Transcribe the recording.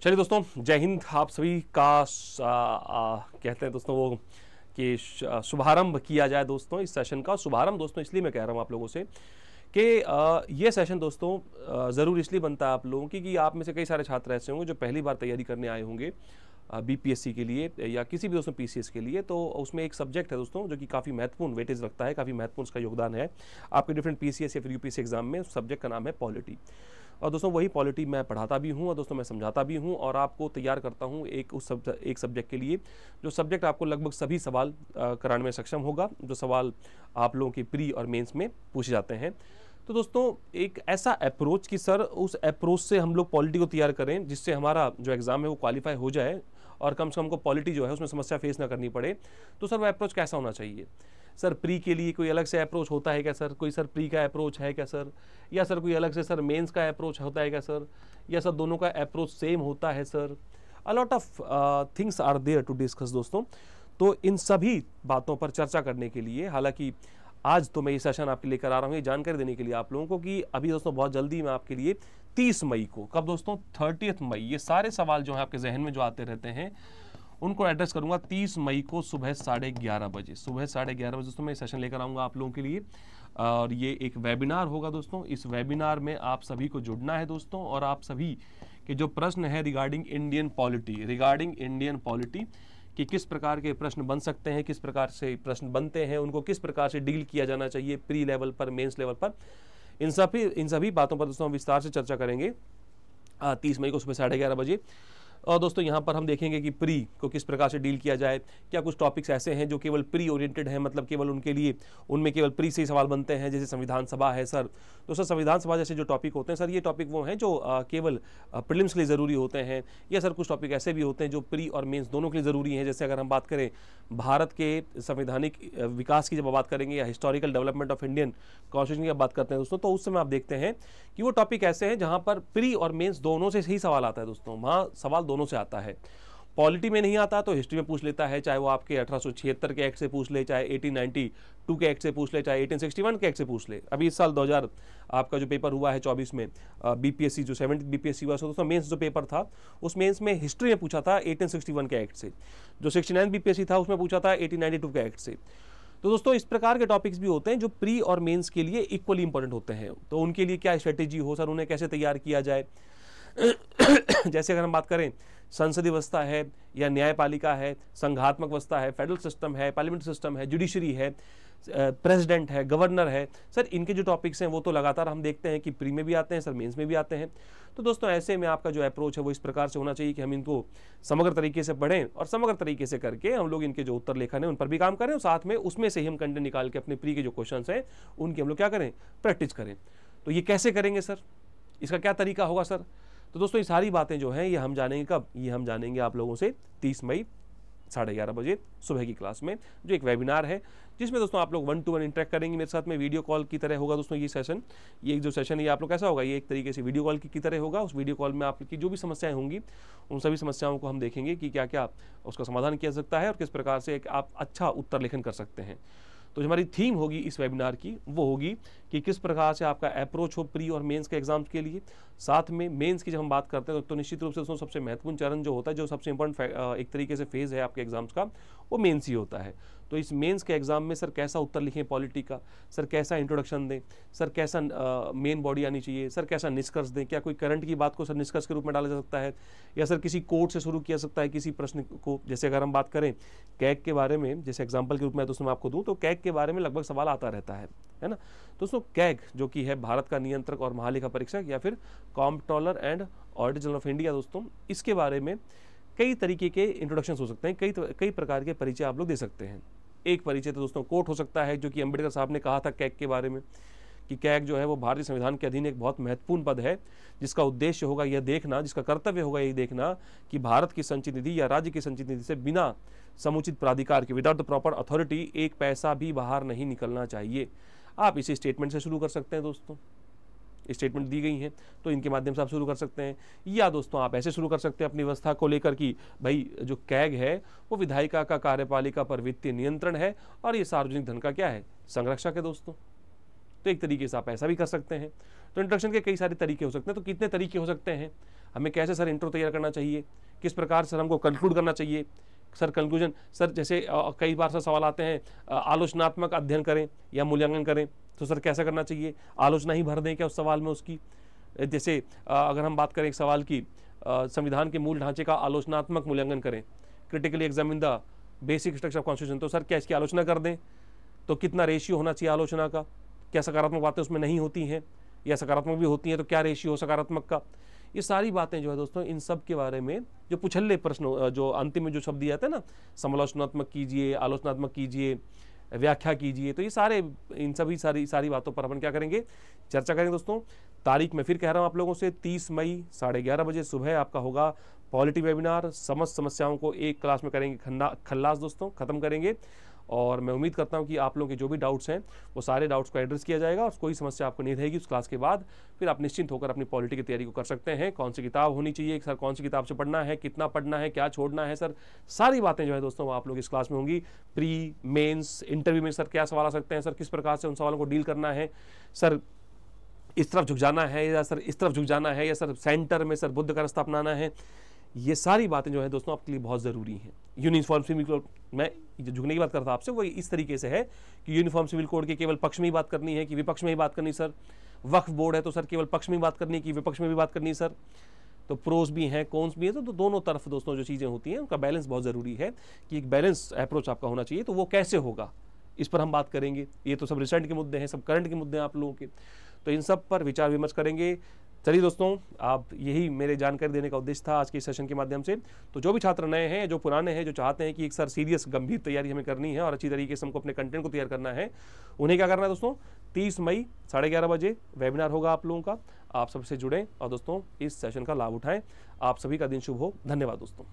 चलिए दोस्तों, जय हिंद। आप सभी का कहते हैं दोस्तों वो कि शुभारंभ किया जाए दोस्तों इस सेशन का। शुभारंभ दोस्तों इसलिए मैं कह रहा हूँ आप लोगों से कि ये सेशन दोस्तों ज़रूर इसलिए बनता है आप लोगों की कि आप में से कई सारे छात्र ऐसे होंगे जो पहली बार तैयारी करने आए होंगे बीपीएससी के लिए या किसी भी दोस्तों पीसीएस के लिए। तो उसमें एक सब्जेक्ट है दोस्तों जो कि काफ़ी महत्वपूर्ण वेटेज रखता है, काफ़ी महत्वपूर्ण उसका योगदान है आपके डिफरेंट पीसीएस या फिर यूपीएससी एग्जाम में। उस सब्जेक्ट का नाम है पॉलिटी। और दोस्तों वही पॉलिटी मैं पढ़ाता भी हूँ और दोस्तों मैं समझाता भी हूँ और आपको तैयार करता हूँ एक सब्जेक्ट के लिए जो सब्जेक्ट आपको लगभग सभी सवाल कराने में सक्षम होगा, जो सवाल आप लोगों के प्री और मेंस में पूछे जाते हैं। तो दोस्तों एक ऐसा अप्रोच कि सर उस अप्रोच से हम लोग पॉलिटी को तैयार करें जिससे हमारा जो एग्ज़ाम है वो क्वालिफाई हो जाए और कम से कम को पॉलिटी जो है उसमें समस्या फेस ना करनी पड़े। तो सर वो अप्रोच कैसा होना चाहिए? सर प्री के लिए कोई अलग से अप्रोच होता है क्या सर? कोई सर प्री का अप्रोच है क्या सर? या सर कोई अलग से सर मेंस का अप्रोच होता है क्या सर? या सर दोनों का अप्रोच सेम होता है sir? A lot of things are there to discuss दोस्तों। तो इन सभी बातों पर चर्चा करने के लिए, हालांकि आज तो मैं ये सेशन आपके लेकर आ रहा हूँ ये जानकारी देने के लिए आप लोगों को कि अभी दोस्तों बहुत जल्दी मैं आपके लिए 30 मई को, कब दोस्तों 30 मई, ये सारे सवाल जो है आपके जहन में जो आते रहते हैं उनको एड्रेस करूंगा 30 मई को सुबह 11:30 बजे। सुबह 11:30 बजे दोस्तों मैं सेशन लेकर आऊंगा आप लोगों के लिए और ये एक वेबिनार होगा दोस्तों। इस वेबिनार में आप सभी को जुड़ना है दोस्तों और आप सभी के जो प्रश्न है रिगार्डिंग इंडियन पॉलिटी कि किस प्रकार के प्रश्न बन सकते हैं, किस प्रकार से प्रश्न बनते हैं, उनको किस प्रकार से डील किया जाना चाहिए प्री लेवल पर, मेंस लेवल पर, इन सभी बातों पर दोस्तों हम विस्तार से चर्चा करेंगे 30 मई को सुबह 11:30 बजे। और दोस्तों यहाँ पर हम देखेंगे कि प्री को किस प्रकार से डील किया जाए। क्या कुछ टॉपिक्स ऐसे हैं जो केवल प्री ओरिएंटेड हैं, मतलब केवल उनके लिए उनमें केवल प्री से ही सवाल बनते हैं, जैसे संविधान सभा है सर। तो सर संविधान सभा जैसे जो टॉपिक होते हैं सर, ये टॉपिक वो हैं जो केवल प्रीलिम्स के लिए ज़रूरी होते हैं, या सर कुछ टॉपिक ऐसे भी होते हैं जो प्री और मेंस दोनों के लिए ज़रूरी हैं। जैसे अगर हम बात करें भारत के संवैधानिक विकास की जब बात करेंगे या historical development of Indian constitution की बात करते हैं दोस्तों, तो उस समय आप देखते हैं कि वो टॉपिक ऐसे हैं जहाँ पर प्री और मेंस दोनों से ही सवाल आता है दोस्तों, वहाँ सवाल दोनों से आता है। पॉलिटी में नहीं आता तो हिस्ट्री में पूछ लेता है, चाहे वो आपके 1876 के एक्ट से पूछ ले, चाहे 1892 के एक्ट से पूछ ले, चाहे 1861 के एक्ट से पूछ ले। अभी इस साल 2000 आपका जो पेपर हुआ है 24 में बीपीएससी जो 70 बीपीएससी हुआ दोस्तों, मेंस जो पेपर था उस मेंस में हिस्ट्री में पूछा था 1861 के एक्ट से, जो 69 बीपीएससी था उसमें पूछा था 1892 के एक्ट से। तो दोस्तों इस प्रकार के टॉपिक्स भी होते हैं जो प्री और मेंस के लिए इक्वली इंपॉर्टेंट होते हैं। तो उनके लिए क्या स्ट्रेटेजी हो सर, उन्हें कैसे तैयार किया जाए। जैसे अगर हम बात करें संसदीय व्यवस्था है या न्यायपालिका है, संघात्मक व्यवस्था है, फेडरल सिस्टम है, पार्लियामेंट्री सिस्टम है, जुडिशरी है, प्रेसिडेंट है, गवर्नर है, सर इनके जो टॉपिक्स हैं वो तो लगातार हम देखते हैं कि प्री में भी आते हैं सर, मेंस में भी आते हैं। तो दोस्तों ऐसे में आपका जो अप्रोच है वो इस प्रकार से होना चाहिए कि हम इनको समग्र तरीके से पढ़ें और समग्र तरीके से करके हम लोग इनके जो उत्तर लेखन है उन पर भी काम करें और साथ में उसमें से ही हम कंटेंट निकाल के अपने प्री के जो क्वेश्चन हैं उनकी हम लोग क्या करें, प्रैक्टिस करें। तो ये कैसे करेंगे सर, इसका क्या तरीका होगा सर? तो दोस्तों ये सारी बातें जो हैं ये हम जानेंगे कब, ये हम जानेंगे आप लोगों से 30 मई 11:30 बजे सुबह की क्लास में, जो एक वेबिनार है जिसमें दोस्तों आप लोग 1-to-1 इंटरेक्ट करेंगे मेरे साथ में। वीडियो कॉल की तरह होगा दोस्तों ये सेशन, ये जो सेशन है आप लोग कैसा होगा, ये एक तरीके से वीडियो कॉल की तरह होगा। उस वीडियो कॉल में आपकी जो भी समस्याएं होंगी उन सभी समस्याओं को हम देखेंगे कि क्या क्या उसका समाधान किया जा सकता है और किस प्रकार से आप अच्छा उत्तर लेखन कर सकते हैं। तो जो हमारी थीम होगी इस वेबिनार की वो होगी कि किस प्रकार से आपका अप्रोच हो प्री और मेंस के एग्जाम्स के लिए। साथ में मेंस की जब हम बात करते हैं तो निश्चित रूप से दोस्तों सबसे महत्वपूर्ण चरण जो होता है, जो सबसे इंपॉर्टेंट एक तरीके से फेज़ है आपके एग्जाम्स का, वो मेंस ही होता है। तो इस मेंस के एग्जाम में सर कैसा उत्तर लिखें पॉलिटी का, सर कैसा इंट्रोडक्शन दें, सर कैसा मेन बॉडी आनी चाहिए, सर कैसा निष्कर्ष दें, क्या कोई करंट की बात को सर निष्कर्ष के रूप में डाला जा सकता है या सर किसी कोट से शुरू किया सकता है किसी प्रश्न को। जैसे अगर हम बात करें कैग के बारे में, जैसे एग्जाम्पल के रूप में दोस्तों मैं आपको दूँ तो कैग के बारे में लगभग सवाल आता रहता है ना दोस्तों। कैग जो कि है भारत का नियंत्रक और महालेखा परीक्षक या फिर comptroller and auditor general of India दोस्तों, इसके बारे में कई तरीके के इंट्रोडक्शन हो सकते हैं, कई प्रकार के परिचय आप लोग दे सकते हैं। एक परिचय तो दोस्तों कोट हो सकता है जो कि अंबेडकर साहब ने कहा था कैग के बारे में कि कैग जो है वो भारतीय संविधान के अधीन एक बहुत महत्वपूर्ण पद है जिसका उद्देश्य होगा यह देखना, जिसका कर्तव्य होगा यह देखना कि भारत की संचित निधि या राज्य की संचित निधि से बिना समुचित प्राधिकार के, विदाउट द प्रॉपर अथॉरिटी, एक पैसा भी बाहर नहीं निकलना चाहिए। आप इसी स्टेटमेंट से शुरू कर सकते हैं दोस्तों, स्टेटमेंट दी गई हैं तो इनके माध्यम से आप शुरू कर सकते हैं। या दोस्तों आप ऐसे शुरू कर सकते हैं अपनी व्यवस्था को लेकर कि भाई जो कैग है वो विधायिका का कार्यपालिका पर वित्तीय नियंत्रण है और ये सार्वजनिक धन का क्या है, संरक्षक है दोस्तों। तो एक तरीके से आप ऐसा भी कर सकते हैं। तो इंट्रोडक्शन के कई सारे तरीके हो सकते हैं। तो कितने तरीके हो सकते हैं हमें कैसे सर इंट्रो तैयार करना चाहिए, किस प्रकार सर हमको कंक्लूड करना चाहिए सर, कंक्लूजन सर, जैसे कई बार सर सवाल आते हैं आलोचनात्मक अध्ययन करें या मूल्यांकन करें, तो सर कैसा करना चाहिए, आलोचना ही भर दें क्या उस सवाल में उसकी। जैसे अगर हम बात करें एक सवाल की, संविधान के मूल ढांचे का आलोचनात्मक मूल्यांकन करें, critically examine the basic structure of constitution, तो सर क्या इसकी आलोचना कर दें, तो कितना रेशियो होना चाहिए आलोचना का, क्या सकारात्मक बातें उसमें नहीं होती हैं या सकारात्मक भी होती हैं, तो क्या रेशियो हो सकारात्मक का। ये सारी बातें जो है दोस्तों, इन सब के बारे में जो पुछल्ले प्रश्न, जो अंतिम में जो शब्द दिया जाता है ना, समालोचनात्मक कीजिए, आलोचनात्मक कीजिए, व्याख्या कीजिए, तो ये सारे, इन सभी सारी बातों पर अपन क्या करेंगे, चर्चा करेंगे दोस्तों। तारीख मैं फिर कह रहा हूँ आप लोगों से, 30 मई 11:30 बजे सुबह आपका होगा पॉलिटी वेबिनार। समस्त समस्याओं को एक क्लास में करेंगे खल्लास दोस्तों, खत्म करेंगे। और मैं उम्मीद करता हूं कि आप लोगों के जो भी डाउट्स हैं वो सारे डाउट्स को एड्रेस किया जाएगा और कोई समस्या आपको नहीं रहेगी। उस क्लास के बाद फिर आप निश्चिंत होकर अपनी पॉलिटी की तैयारी को कर सकते हैं। कौन सी किताब होनी चाहिए सर, कौन सी किताब से पढ़ना है, कितना पढ़ना है, क्या छोड़ना है सर, सारी बातें जो है दोस्तों वो आप लोग इस क्लास में होंगी। प्री मेंस इंटरव्यू में सर क्या सवाल आ सकते हैं सर, किस प्रकार से उन सवालों को डील करना है सर, इस तरफ झुक जाना है या सर इस तरफ झुक जाना है, या सर सेंटर में सर बुद्ध का रास्ता अपनाना है, ये सारी बातें जो है दोस्तों आपके लिए बहुत ज़रूरी हैं। यूनिफॉर्म सिविल कोड, मैं जो झुकने की बात करता आपसे वो इस तरीके से है कि यूनिफॉर्म सिविल कोड के केवल पक्ष में ही बात करनी है कि विपक्ष में ही बात करनी सर, वक्फ बोर्ड है तो सर केवल पक्ष में ही बात करनी है कि विपक्ष में भी बात करनी है सर, तो प्रोस भी हैं कॉन्स भी हैं, तो दोनों तरफ दोस्तों जो चीज़ें होती हैं उनका बैलेंस बहुत ज़रूरी है कि एक बैलेंस अप्रोच आपका होना चाहिए। तो वो कैसे होगा इस पर हम बात करेंगे। ये तो सब रिसेंट के मुद्दे हैं, सब करंट के मुद्दे हैं आप लोगों के, तो इन सब पर विचार विमर्श करेंगे। चलिए दोस्तों, आप यही मेरे जानकारी देने का उद्देश्य था आज के सेशन के माध्यम से। तो जो भी छात्र नए हैं, जो पुराने हैं, जो चाहते हैं कि एक सर सीरियस गंभीर तैयारी हमें करनी है और अच्छी तरीके से हमको अपने कंटेंट को तैयार करना है, उन्हें क्या करना है दोस्तों, 30 मई 11:30 बजे वेबिनार होगा आप लोगों का। आप सबसे जुड़ें और दोस्तों इस सेशन का लाभ उठाएं। आप सभी का दिन शुभ हो। धन्यवाद दोस्तों।